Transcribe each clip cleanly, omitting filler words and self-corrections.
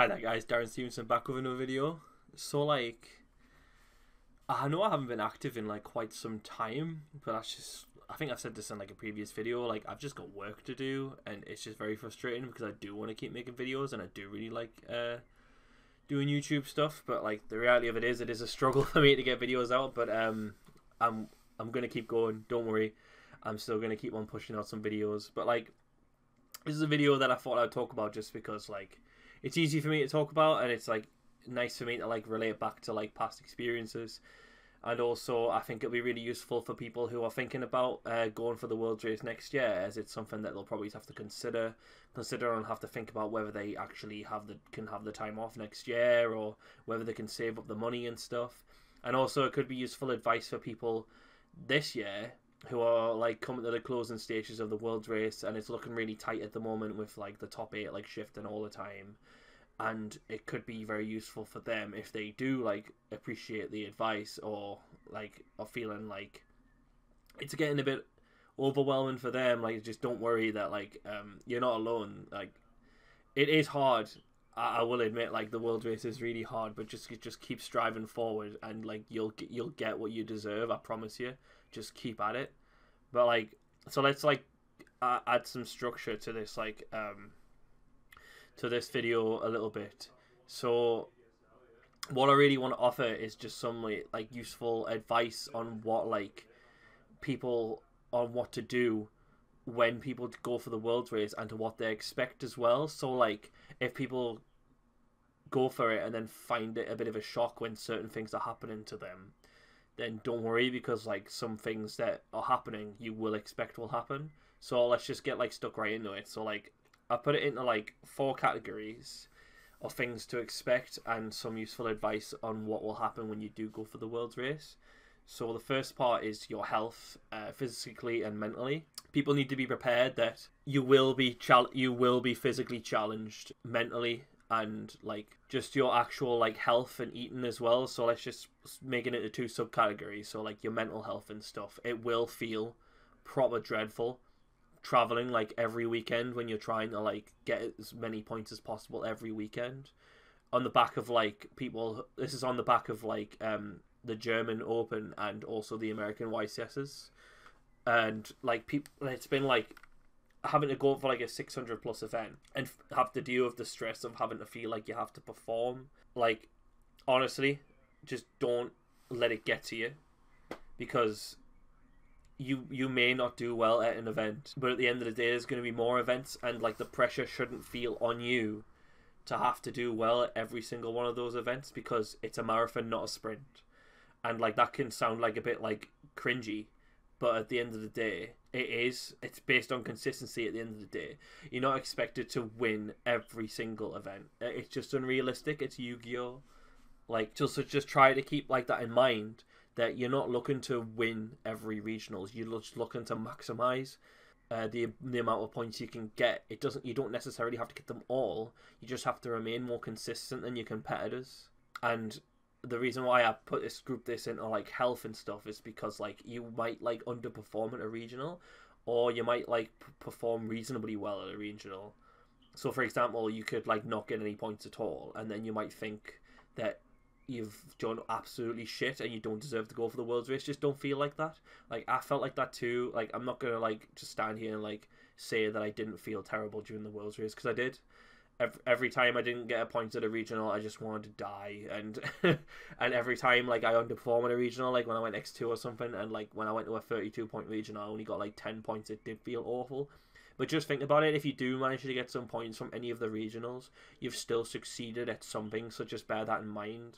Hi there guys, Darren Stevenson back with another video. So I know I haven't been active in like quite some time, but I think I've said this in like a previous video, like I've just got work to do and it's just very frustrating because I do want to keep making videos and I do really like doing YouTube stuff, but like the reality of it is a struggle for me to get videos out, but I'm gonna keep going, don't worry. I'm still gonna keep on pushing out some videos, but like this is a video that I thought I'd talk about just because like it's easy for me to talk about and it's like nice for me to like relate back to like past experiences, and also I think it'll be really useful for people who are thinking about going for the World's Race next year, as it's something that they'll probably have to consider and have to think about whether they actually can have the time off next year or whether they can save up the money and stuff. And also it could be useful advice for people this year who are like coming to the closing stages of the World's Race and it's looking really tight at the moment with like the top 8 like shifting all the time, and it could be very useful for them if they do like appreciate the advice or like are feeling like it's getting a bit overwhelming for them. Like, just don't worry that like you're not alone. Like, it is hard, I will admit, like the World Race is really hard, but just keep striving forward and like you'll get what you deserve, I promise you. Just keep at it. But like, so let's like add some structure to this like to this video a little bit. So what I really want to offer is just some like useful advice on what like people on what to do when people go for the World Race and to what they expect as well. So like if people go for it and then find it a bit of a shock when certain things are happening to them, then don't worry, because like some things that are happening you will expect will happen. So let's just get like stuck right into it. So like I put it into like 4 categories of things to expect and some useful advice on what will happen when you do go for the World's Race. So the first part is your health, physically and mentally. People need to be prepared that you will be physically challenged mentally, and like just your actual like health and eating as well. So let's just make it into 2 subcategories. So like your mental health and stuff, it will feel proper dreadful traveling like every weekend when you're trying to like get as many points as possible every weekend on the back of like people. This is on the back of like the German Open and also the American YCSs, and like people, it's been like having to go for like a 600 plus event and have to deal with the stress of having to feel like you have to perform. Like, honestly, just don't let it get to you, because you may not do well at an event, but at the end of the day there's going to be more events, and like the pressure shouldn't feel on you to have to do well at every single one of those events, because it's a marathon, not a sprint. And like that can sound like a bit like cringy, but at the end of the day it's based on consistency. At the end of the day, you're not expected to win every single event. It's just unrealistic. It's Yu-Gi-Oh! Like, just try to keep like that in mind, that you're not looking to win every regionals. You're just looking to maximize the amount of points you can get. You don't necessarily have to get them all. You just have to remain more consistent than your competitors. And the reason why I group this into like health and stuff is because like you might like underperform at a regional, or you might like perform reasonably well at a regional. So for example, you could like not get any points at all, and then you might think that you've done absolutely shit and you don't deserve to go for the World's Race. Just don't feel like that. Like, I felt like that too. Like, I'm not gonna like just stand here and like say that I didn't feel terrible during the World's Race, because I did. Every time I didn't get a point at a regional, I just wanted to die. And and every time like I underperformed at a regional, like when I went X2 or something, and like when I went to a 32-point regional, I only got like 10 points, it did feel awful. But just think about it, if you do manage to get some points from any of the regionals, you've still succeeded at something, so just bear that in mind.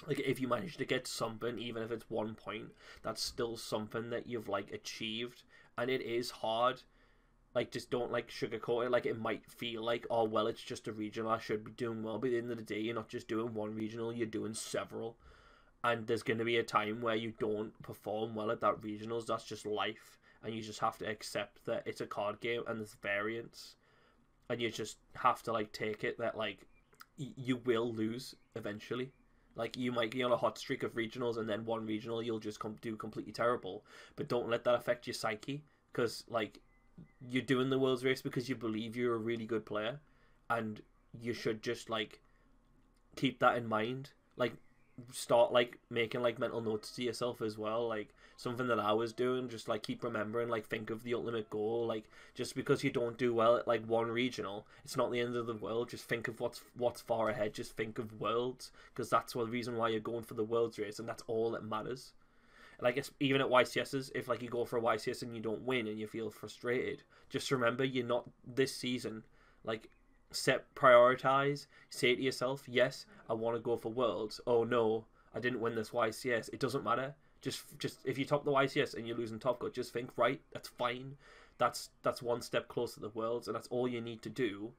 Like, if you manage to get something, even if it's 1 point, that's still something that you've like achieved. And it is hard. Like, just don't like sugarcoat it. Like, it might feel like, oh well, it's just a regional, I should be doing well, but at the end of the day you're not just doing one regional, you're doing several, and there's going to be a time where you don't perform well at that regionals. That's just life, and you just have to accept that it's a card game and there's variance, and you just have to like take it that like you will lose eventually. Like, you might be on a hot streak of regionals and then one regional you'll just do completely terrible, but don't let that affect your psyche, because like you're doing the World's Race because you believe you're a really good player, and you should just like keep that in mind. Like start like making like mental notes to yourself as well, like something that I was doing, just like keep remembering, like think of the ultimate goal. Like just because you don't do well at like one regional, it's not the end of the world. Just think of what's far ahead. Just think of worlds, because that's the reason why you're going for the worlds race, and that's all that matters. Like it's, even at YCSs, if like you go for a YCS and you don't win and you feel frustrated, just remember you're not this season. Like prioritize, say to yourself, yes, I want to go for worlds. Oh no, I didn't win this YCS. It doesn't matter. Just if you top the YCS and you're losing top cut, just think, right, that's fine. That's one step closer to the worlds, and that's all you need to do.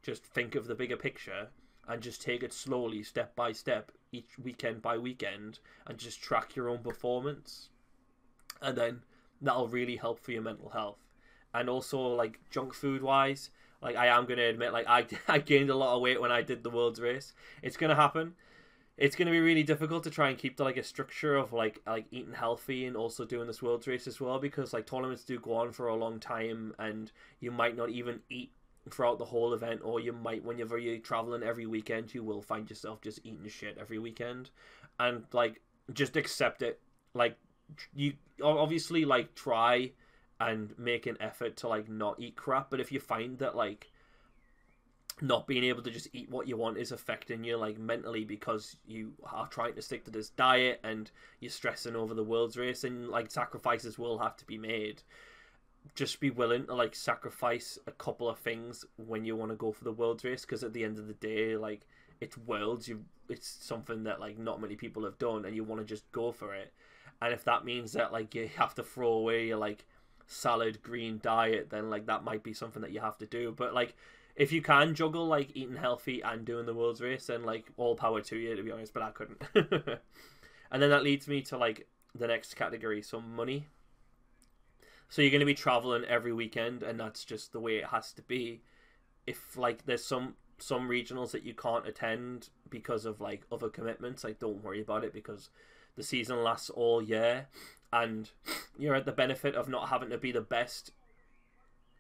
Just think of the bigger picture and just take it slowly, step by step, each weekend by weekend, and just track your own performance. And then that'll really help for your mental health. And also, like, junk food wise, like, I am going to admit, like, I gained a lot of weight when I did the world's race. It's going to happen. It's going to be really difficult to try and keep to, like, a structure of, like eating healthy and also doing this world's race as well, because, like, tournaments do go on for a long time, and you might not even eat throughout the whole event, or you might, whenever you're traveling every weekend, you will find yourself just eating shit every weekend. And, like, just accept it. Like, you obviously, like, try and make an effort to, like, not eat crap, but if you find that, like, not being able to just eat what you want is affecting you, like, mentally, because you are trying to stick to this diet and you're stressing over the world's race, and, like, sacrifices will have to be made. Just be willing to, like, sacrifice a couple of things when you want to go for the world's race, because at the end of the day, like, it's worlds, it's something that, like, not many people have done, and you want to just go for it. And if that means that, like, you have to throw away your, like, salad green diet, then, like, that might be something that you have to do. But, like, if you can juggle, like, eating healthy and doing the world's race, then, like, all power to you, to be honest, but I couldn't. And then that leads me to, like, the next category, so money. So you're going to be traveling every weekend, and that's just the way it has to be. If, like, there's some regionals that you can't attend because of, like, other commitments, like, don't worry about it, because the season lasts all year, and you're at the benefit of not having to be the best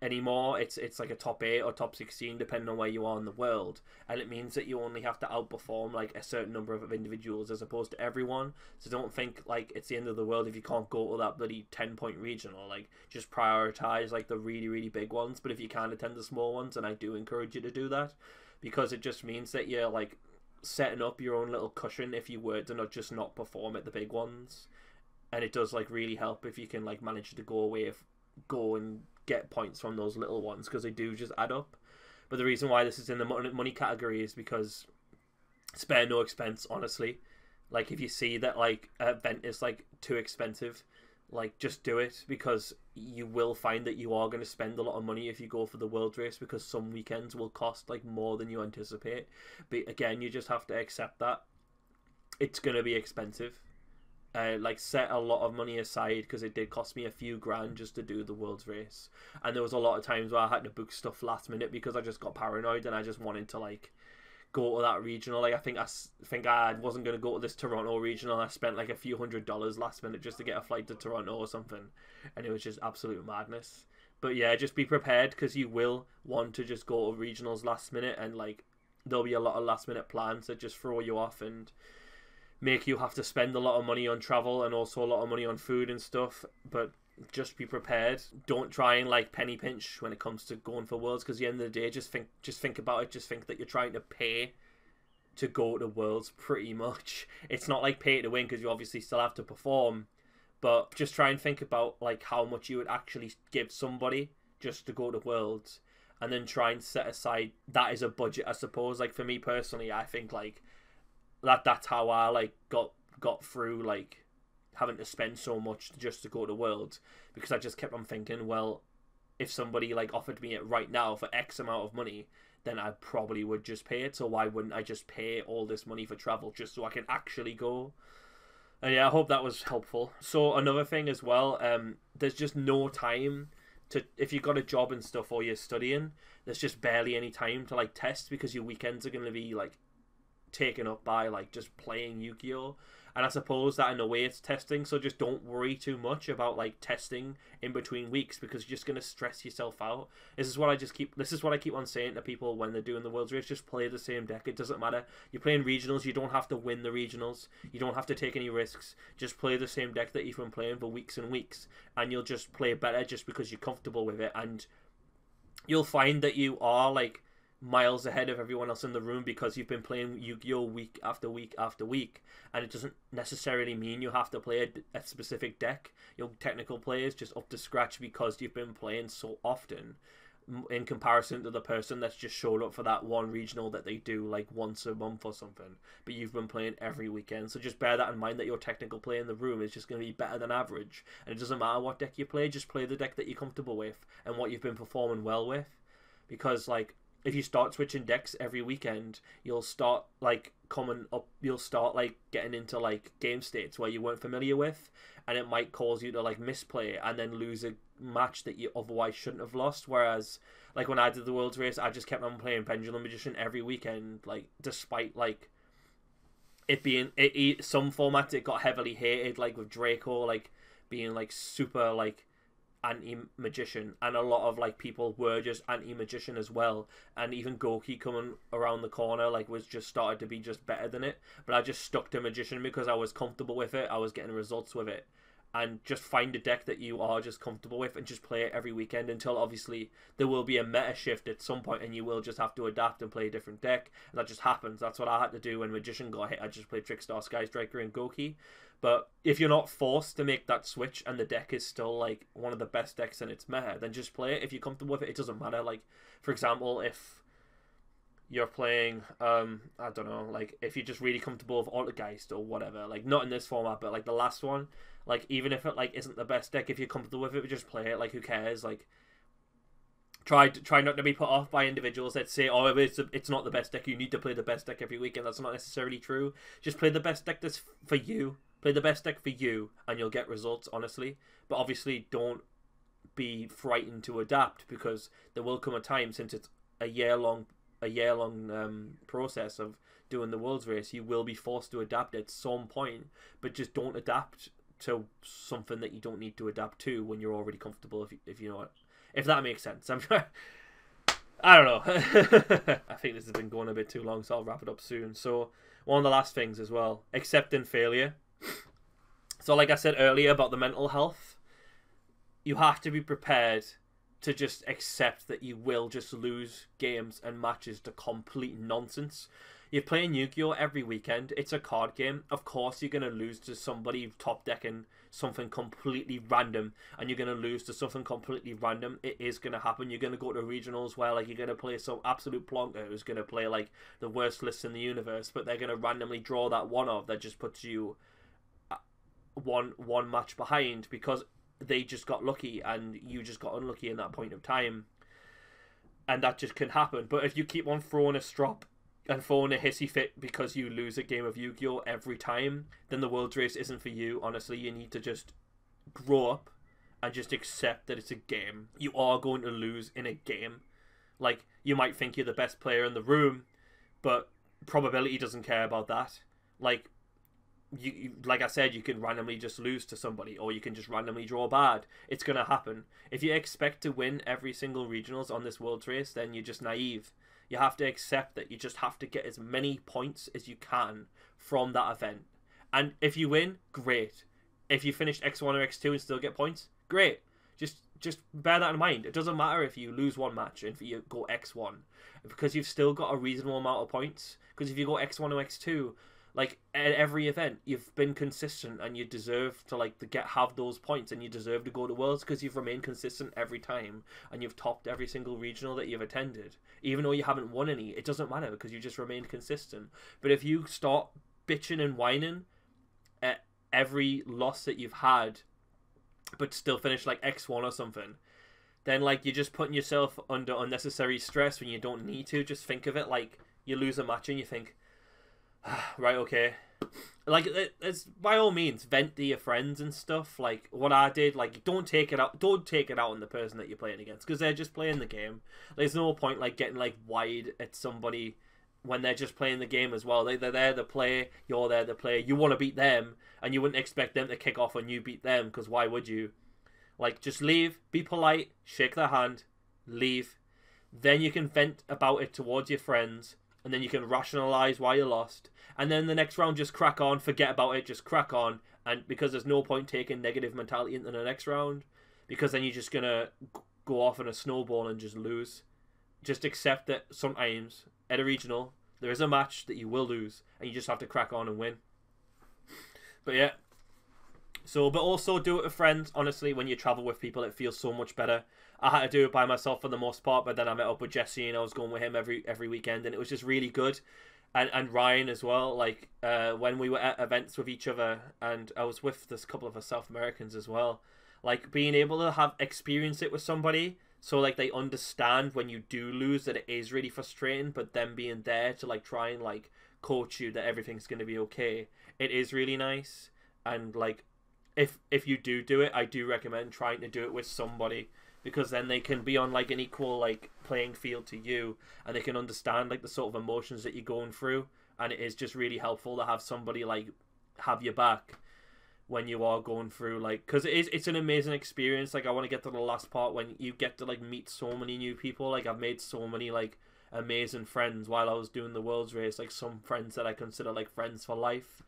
anymore. It's like a top 8 or top 16 depending on where you are in the world, and it means that you only have to outperform, like, a certain number of individuals as opposed to everyone. So don't think, like, it's the end of the world if you can't go to that bloody 10-point regional. Like, just prioritize, like, the really, really big ones, but if you can attend the small ones, and I do encourage you to do that, because it just means that you're, like, setting up your own little cushion if you were to not perform at the big ones. And it does, like, really help if you can, like, manage to go and get points from those little ones, because they do just add up. But the reason why this is in the money category is because spare no expense, honestly. Like, if you see that, like, an event is, like, too expensive, like, just do it, because you will find that you are going to spend a lot of money if you go for the world race, because some weekends will cost, like, more than you anticipate. But again, you just have to accept that it's going to be expensive. Like, set a lot of money aside, because it did cost me a few grand just to do the world's race, and there was a lot of times where I had to book stuff last minute because I just got paranoid and I just wanted to, like, go to that regional. Like, I think I wasn't going to go to this Toronto regional. I spent, like, a few $100s last minute just to get a flight to Toronto or something, and it was just absolute madness. But yeah, just be prepared, because you will want to just go to regionals last minute, and, like, there'll be a lot of last minute plans that just throw you off and make you have to spend a lot of money on travel and also a lot of money on food and stuff. But just be prepared. Don't try and, like, penny pinch when it comes to going for worlds, because at the end of the day, just think about it. Just think that you're trying to pay to go to worlds, pretty much. It's not like pay to win, because you obviously still have to perform, but just try and think about, like, how much you would actually give somebody just to go to worlds, and then try and set aside that as a budget, I suppose. Like, for me personally, I think, like, that's how I, like, got through, like, having to spend so much just to go to worlds, because I just kept on thinking, well, if somebody, like, offered me it right now for X amount of money, then I probably would just pay it. So why wouldn't I just pay all this money for travel just so I can actually go? And yeah, I hope that was helpful. So another thing as well, there's just no time to, if you've got a job and stuff, or you're studying, there's just barely any time to, like, test, because your weekends are going to be, like, taken up by like just playing Yu-Gi-Oh! And I suppose that in a way it's testing, so just don't worry too much about like testing in between weeks, because you're just gonna stress yourself out. This is what I keep on saying to people when they're doing the World's Race: just play the same deck. It doesn't matter. You're playing regionals, you don't have to win the regionals. You don't have to take any risks. Just play the same deck that you've been playing for weeks and weeks, and you'll just play better just because you're comfortable with it. And you'll find that you are like miles ahead of everyone else in the room because you've been playing Yu-Gi-Oh! Week after week after week, and it doesn't necessarily mean you have to play a specific deck. Your technical play is just up to scratch because you've been playing so often in comparison to the person that's just showed up for that one regional that they do like once a month or something, but you've been playing every weekend. So just bear that in mind, that your technical play in the room is just going to be better than average, and it doesn't matter what deck you play. Just play the deck that you're comfortable with and what you've been performing well with, because like if you start switching decks every weekend, you'll start like you'll start like getting into like game states where you weren't familiar with, and it might cause you to like misplay and then lose a match that you otherwise shouldn't have lost. Whereas like when I did the World's Race, I just kept on playing Pendulum Magician every weekend, like despite like it being some formats it got heavily hated, like with Draco like being like super like anti-magician, and a lot of like people were just anti-magician as well, and even Goki coming around the corner like was just started to be just better than it. But I just stuck to magician because I was comfortable with it, I was getting results with it. And just find a deck that you are just comfortable with and just play it every weekend, until obviously there will be a meta shift at some point and you will just have to adapt and play a different deck, and that just happens. That's what I had to do when magician got hit. I just played Trickstar, Sky Striker and Goki. But if you're not forced to make that switch and the deck is still like one of the best decks in its meta, then just play it. If you're comfortable with it, it doesn't matter. Like for example, if you're playing I don't know, like if you're just really comfortable with Altergeist or whatever, like not in this format but like the last one, like even if it like isn't the best deck, if you're comfortable with it, just play it. Like who cares? Like try not to be put off by individuals that say, oh, it's not the best deck, you need to play the best deck every weekend. That's not necessarily true. Just play the best deck that's for you. Play the best deck for you and you'll get results, honestly. But obviously don't be frightened to adapt, because there will come a time, since it's a year long process of doing the World's Race, you will be forced to adapt at some point. But just don't adapt to something that you don't need to adapt to when you're already comfortable, if you know what, if that makes sense. I don't know. I think this has been going a bit too long, so I'll wrap it up soon. So one of the last things as well, accepting failure. So like I said earlier about the mental health, you have to be prepared to just accept that you will just lose games and matches to complete nonsense. You're playing Yu-Gi-Oh! Every weekend. It's a card game. Of course you're going to lose to somebody top decking something completely random, and you're going to lose to something completely random. It is going to happen. You're going to go to regionals where like you're going to play some absolute plonker who's going to play like the worst list in the universe, but they're going to randomly draw that one off that just puts you one match behind because they just got lucky and you just got unlucky in that point of time. And that just can happen. But if you keep on throwing a strop and throwing a hissy fit because you lose a game of Yu-Gi-Oh! Every time, then the World's Race isn't for you. Honestly, you need to just grow up and just accept that it's a game. You are going to lose in a game. Like, you might think you're the best player in the room, but probability doesn't care about that. Like, like I said, you can randomly just lose to somebody, or you can just randomly draw bad. It's going to happen. If you expect to win every single regionals on this World's Race, then you're just naive. You have to accept that you just have to get as many points as you can from that event. And if you win, great. If you finish X1 or X2 and still get points, great. Just bear that in mind. It doesn't matter if you lose one match and if you go X1, because you've still got a reasonable amount of points. Because if you go X1 or X2, like at every event, you've been consistent and you deserve to like have those points, and you deserve to go to Worlds because you've remained consistent every time and you've topped every single regional that you've attended. Even though you haven't won any, it doesn't matter because you just remained consistent. But if you start bitching and whining at every loss that you've had, but still finish like X1 or something, then like you're just putting yourself under unnecessary stress when you don't need to. Just think of it like you lose a match and you think, right, okay, like it's by all means vent to your friends and stuff. Like what I did, like don't take it out on the person that you're playing against, because they're just playing the game. There's no point like getting like wide at somebody when they're just playing the game as well. They're there to play, you're there to play. You want to beat them, and you wouldn't expect them to kick off when you beat them, because why would you? Like, just leave, be polite, shake their hand, leave. Then you can vent about it towards your friends, and then you can rationalize why you lost. And then the next round, just crack on, forget about it, just crack on. And because there's no point taking negative mentality into the next round, because then you're just going to go off in a snowball and just lose. Just accept that sometimes at a regional, there is a match that you will lose, and you just have to crack on and win. But yeah. So, but also do it with friends. Honestly, when you travel with people, it feels so much better. I had to do it by myself for the most part, but then I met up with Jesse and I was going with him every weekend, and it was just really good. And Ryan as well, like when we were at events with each other, and I was with this couple of South Americans as well, like being able to have experience it with somebody, so like they understand when you do lose that it is really frustrating, but them being there to like try and like coach you that everything's going to be okay, it is really nice. And like if you do it, I do recommend trying to do it with somebody, because then they can be on like an equal like playing field to you, and they can understand like the sort of emotions that you're going through, and it is just really helpful to have somebody like have your back when you are going through, like, because it's an amazing experience. Like, I want to get to the last part when you get to like meet so many new people. Like, I've made so many like amazing friends while I was doing the World's Race, like some friends that I consider like friends for life,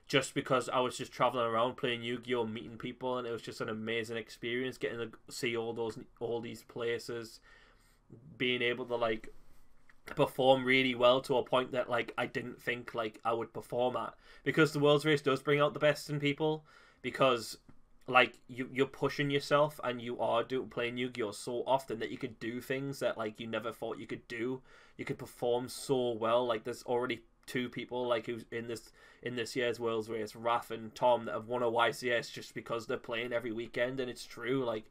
just because I was just traveling around playing Yu-Gi-Oh, meeting people, and it was just an amazing experience getting to see all these places, being able to like perform really well to a point that like I didn't think like I would perform at, because the World's Race does bring out the best in people, because like you're pushing yourself and you are playing Yu-Gi-Oh so often that you could do things that like you never thought you could do. You could perform so well. Like, there's already 2 people like who's in this year's World's Race, Raph and Tom, that have won a YCS just because they're playing every weekend. And it's true, like,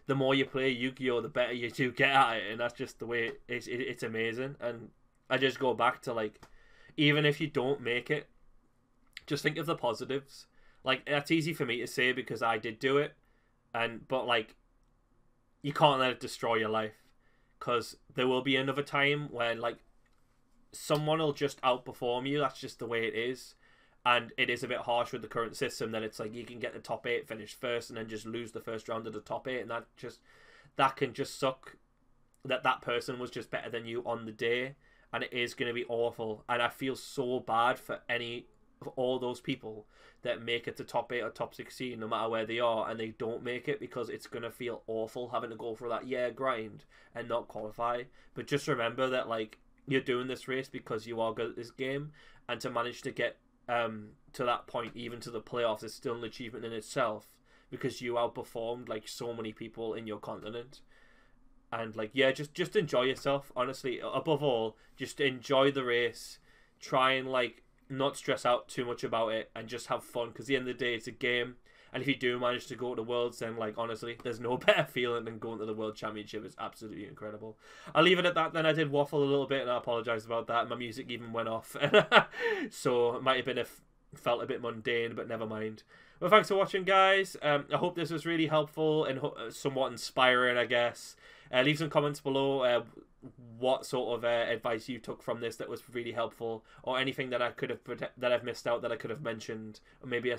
the more you play Yu-Gi-Oh, the better you do get at it, and that's just the way it's amazing. And I just go back to, like, even if you don't make it, just think of the positives. Like, that's easy for me to say because I did do it, but like, you can't let it destroy your life, because there will be another time when like someone will just outperform you. That's just the way it is. And it is a bit harsh with the current system that it's like you can get the top 8, finish first, and then just lose the first round of the top 8, and that can just suck. That person was just better than you on the day, and it is going to be awful. And I feel so bad for all those people that make it to top 8 or top 16, no matter where they are, and they don't make it, because it's going to feel awful having to go through that year grind and not qualify. But just remember that like you're doing this race because you are good at this game, and to manage to get to that point, even to the playoffs, is still an achievement in itself, because you outperformed like so many people in your continent. And like, yeah, just enjoy yourself, honestly. Above all, just enjoy the race. Try and like not stress out too much about it, and just have fun, because at the end of the day, it's a game. And if you do manage to go to the Worlds, then like, honestly, there's no better feeling than going to the World Championship. It's absolutely incredible. I'll leave it at that then. I did waffle a little bit, and I apologise about that. My music even went off. So it might have been felt a bit mundane, but never mind. Well, thanks for watching, guys. I hope this was really helpful and somewhat inspiring, I guess. Leave some comments below what sort of advice you took from this that was really helpful, or anything that I've missed out that I could have mentioned, or maybe I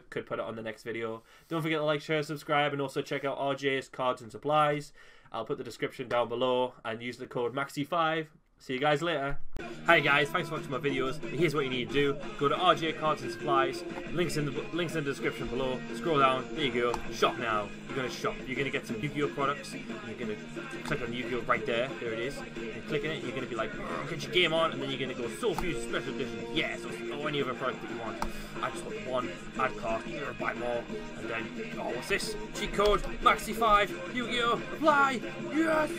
could put it on the next video. Don't forget to like, share, subscribe, and also check out RJ's Cards and Supplies. I'll put the description down below, and use the code MAXI5. See you guys later. Hi guys, thanks for watching my videos. Here's what you need to do. Go to RJ Cards and Supplies. Links in the description below. Scroll down. There you go. Shop now. You're going to shop. You're going to get some Yu-Gi-Oh products. You're going to click on Yu-Gi-Oh right there. There it is. And clicking it, you're going to be like, get your game on, and then you're going to go Soul Fuse Special Edition. Yes, or any other product that you want. I just want one. Add cart. You're going to buy more. And then, oh, what's this? Cheat code MAXI5. Yu-Gi-Oh! Apply. Yes!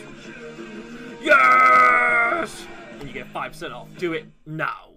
Yes! And you get 5% off. Do it now.